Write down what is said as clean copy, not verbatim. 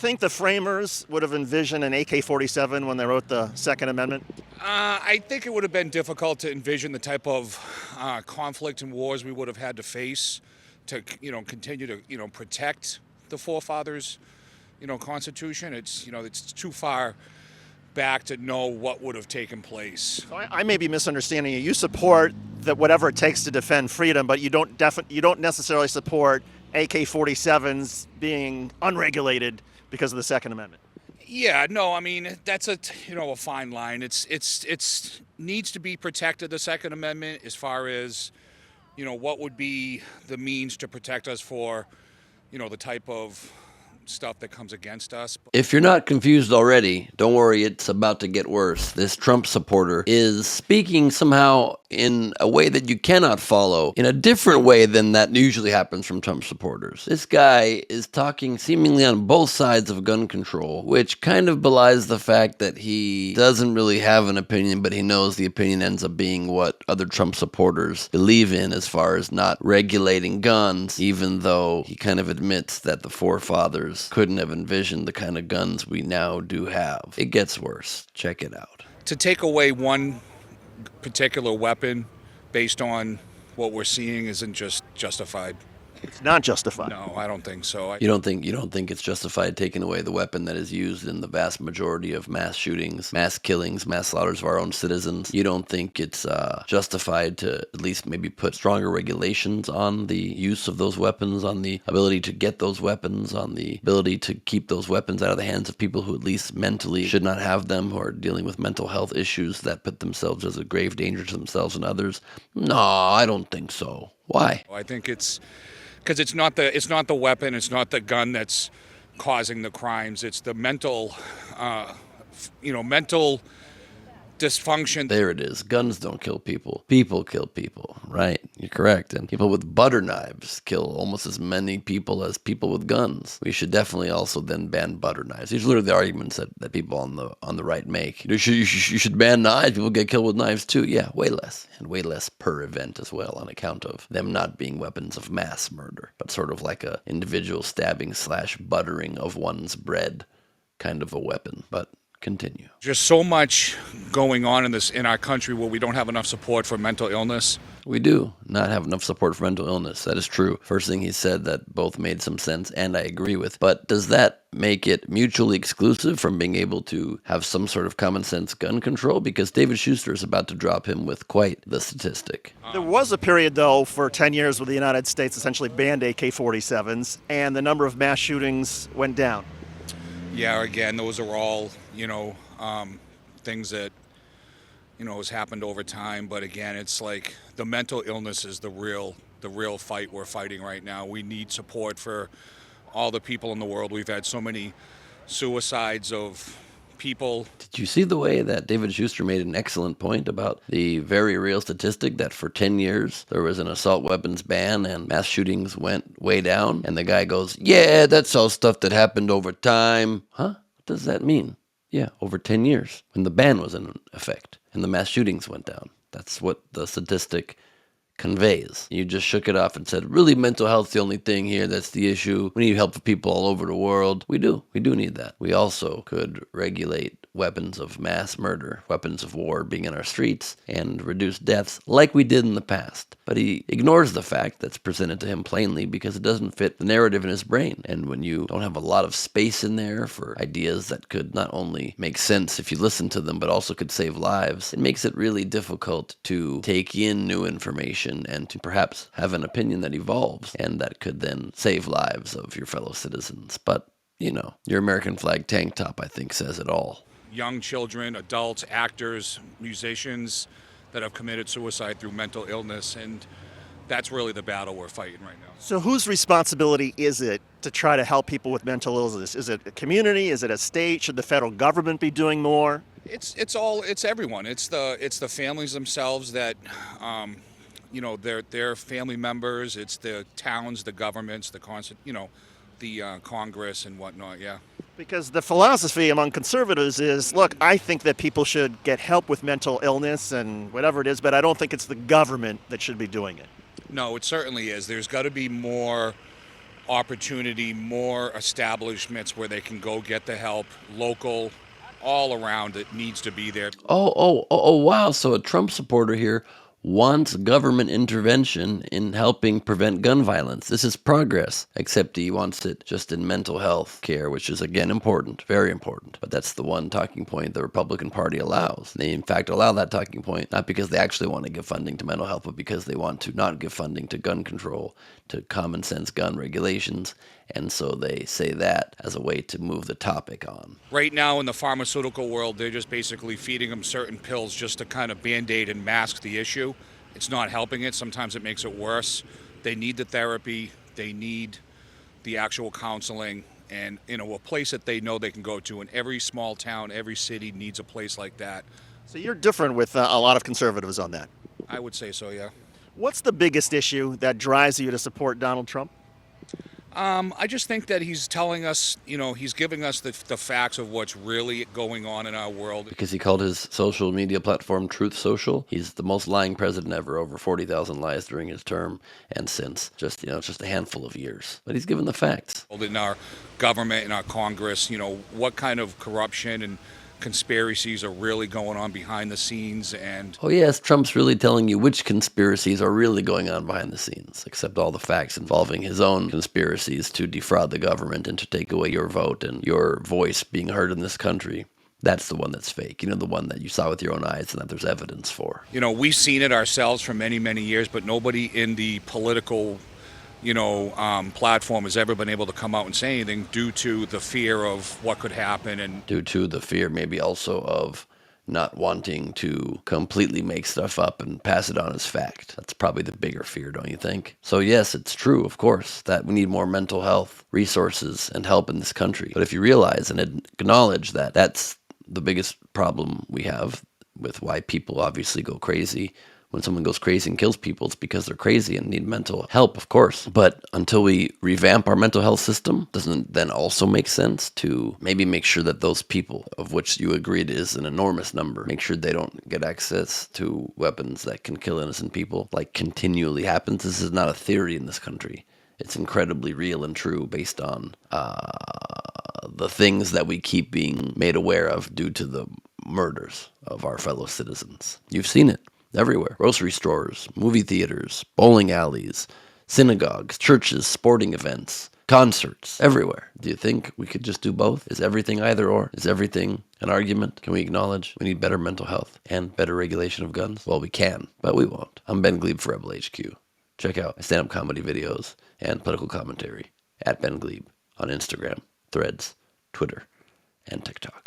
Think the framers would have envisioned an AK-47 when they wrote the Second Amendment? I think it would have been difficult to envision the type of conflict and wars we would have had to face to, continue to, protect the forefathers, Constitution. It's too far back to know what would have taken place. So I may be misunderstanding you. You support that whatever it takes to defend freedom, but you don't necessarily support AK-47s being unregulated because of the Second Amendment. Yeah, no, I mean that's a fine line. It's needs to be protected. The Second Amendment, as far as what would be the means to protect us for the type of stuff that comes against us. If you're not confused already, don't worry, it's about to get worse. This Trump supporter is speaking somehow in a way that you cannot follow, in a different way than that usually happens from Trump supporters. This guy is talking seemingly on both sides of gun control, which kind of belies the fact that he doesn't really have an opinion, but he knows the opinion ends up being what other Trump supporters believe in as far as not regulating guns, even though he kind of admits that the forefathers couldn't have envisioned the kind of guns we now do have. It gets worse. Check it out. To take away one particular weapon based on what we're seeing isn't just justified. It's not justified. No, I don't think so. You don't think it's justified taking away the weapon that is used in the vast majority of mass shootings, mass killings, mass slaughters of our own citizens? You don't think it's justified to at least maybe put stronger regulations on the use of those weapons, on the ability to get those weapons, on the ability to keep those weapons out of the hands of people who at least mentally should not have them, who are dealing with mental health issues that put themselves as a grave danger to themselves and others? No, I don't think so. Why? I think it's because it's not the weapon, it's not the gun that's causing the crimes. It's the mental dysfunction. There it is. Guns don't kill people. People kill people. Right. You're correct. And people with butter knives kill almost as many people as people with guns. We should definitely also then ban butter knives. These are literally the arguments that people on the right make. You should ban knives. People get killed with knives too. Yeah, way less. And way less per event as well, on account of them not being weapons of mass murder, but sort of like a individual stabbing / buttering of one's bread kind of a weapon. But continue. Just so much going on in our country where we don't have enough support for mental illness. We do not have enough support for mental illness. That is true. First thing he said that both made some sense and I agree with. But does that make it mutually exclusive from being able to have some sort of common sense gun control? Because David Schuster is about to drop him with quite the statistic. There was a period, though, for 10 years where the United States essentially banned AK-47s and the number of mass shootings went down. Yeah, again, those are all, things that, has happened over time. But again, it's like the mental illness is the real fight we're fighting right now. We need support for all the people in the world. We've had so many suicides of people. Did you see the way that David Schuster made an excellent point about the very real statistic that for 10 years there was an assault weapons ban and mass shootings went way down? And the guy goes, yeah, that's all stuff that happened over time. Huh? What does that mean? Yeah, over 10 years when the ban was in effect and the mass shootings went down. That's what the statistic conveys. You just shook it off and said, really, mental health's the only thing here that's the issue. We need help for people all over the world. We do need that. We also could regulate weapons of mass murder, weapons of war being in our streets, and reduce deaths like we did in the past. But he ignores the fact that's presented to him plainly because it doesn't fit the narrative in his brain. And when you don't have a lot of space in there for ideas that could not only make sense if you listen to them, but also could save lives, it makes it really difficult to take in new information and to perhaps have an opinion that evolves and that could then save lives of your fellow citizens. But, your American flag tank top, I think, says it all. Young children, adults, actors, musicians that have committed suicide through mental illness, and that's really the battle we're fighting right now. So whose responsibility is it to try to help people with mental illness? Is it a community? Is it a state? Should the federal government be doing more? It's everyone. It's the families themselves that their family members. It's the towns, the governments, the Congress and whatnot. Yeah. Because the philosophy among conservatives is, look, I think that people should get help with mental illness and whatever it is, but I don't think it's the government that should be doing it. No, it certainly is. There's got to be more opportunity, more establishments where they can go get the help, local, all around. It needs to be there. Oh, wow. So a Trump supporter here wants government intervention in helping prevent gun violence. This is progress, except he wants it just in mental health care, which is, again, important, very important. But that's the one talking point the Republican Party allows. They, in fact, allow that talking point, not because they actually want to give funding to mental health, but because they want to not give funding to gun control, to common sense gun regulations. And so they say that as a way to move the topic on. Right now in the pharmaceutical world, they're just basically feeding them certain pills just to kind of band-aid and mask the issue. It's not helping it. Sometimes it makes it worse. They need the therapy. They need the actual counseling and, a place that they know they can go to. And every small town, every city needs a place like that. So you're different with a lot of conservatives on that. I would say so, yeah. What's the biggest issue that drives you to support Donald Trump? I just think that he's telling us, he's giving us the facts of what's really going on in our world. Because he called his social media platform Truth Social. He's the most lying president ever, over 40,000 lies during his term and since. Just, it's just a handful of years. But he's given the facts. In our government, in our Congress, what kind of corruption and conspiracies are really going on behind the scenes. And oh yes, Trump's really telling you which conspiracies are really going on behind the scenes, except all the facts involving his own conspiracies to defraud the government and to take away your vote and your voice being heard in this country. That's the one that's fake, the one that you saw with your own eyes and that there's evidence for. We've seen it ourselves for many, many years, but nobody in the political platform has ever been able to come out and say anything due to the fear of what could happen. And due to the fear maybe also of not wanting to completely make stuff up and pass it on as fact. That's probably the bigger fear, don't you think? So yes, it's true, of course, that we need more mental health resources and help in this country. But if you realize and acknowledge that that's the biggest problem we have with why people obviously go crazy. When someone goes crazy and kills people, it's because they're crazy and need mental help, of course. But until we revamp our mental health system, doesn't it then also make sense to maybe make sure that those people, of which you agreed is an enormous number, make sure they don't get access to weapons that can kill innocent people, like continually happens? This is not a theory in this country. It's incredibly real and true based on the things that we keep being made aware of due to the murders of our fellow citizens. You've seen it. Everywhere. Grocery stores, movie theaters, bowling alleys, synagogues, churches, sporting events, concerts, everywhere. Do you think we could just do both? Is everything either or? Is everything an argument? Can we acknowledge we need better mental health and better regulation of guns? Well, we can, but we won't. I'm Ben Gleib for Rebel HQ. Check out my stand-up comedy videos and political commentary at Ben Gleib on Instagram, Threads, Twitter, and TikTok.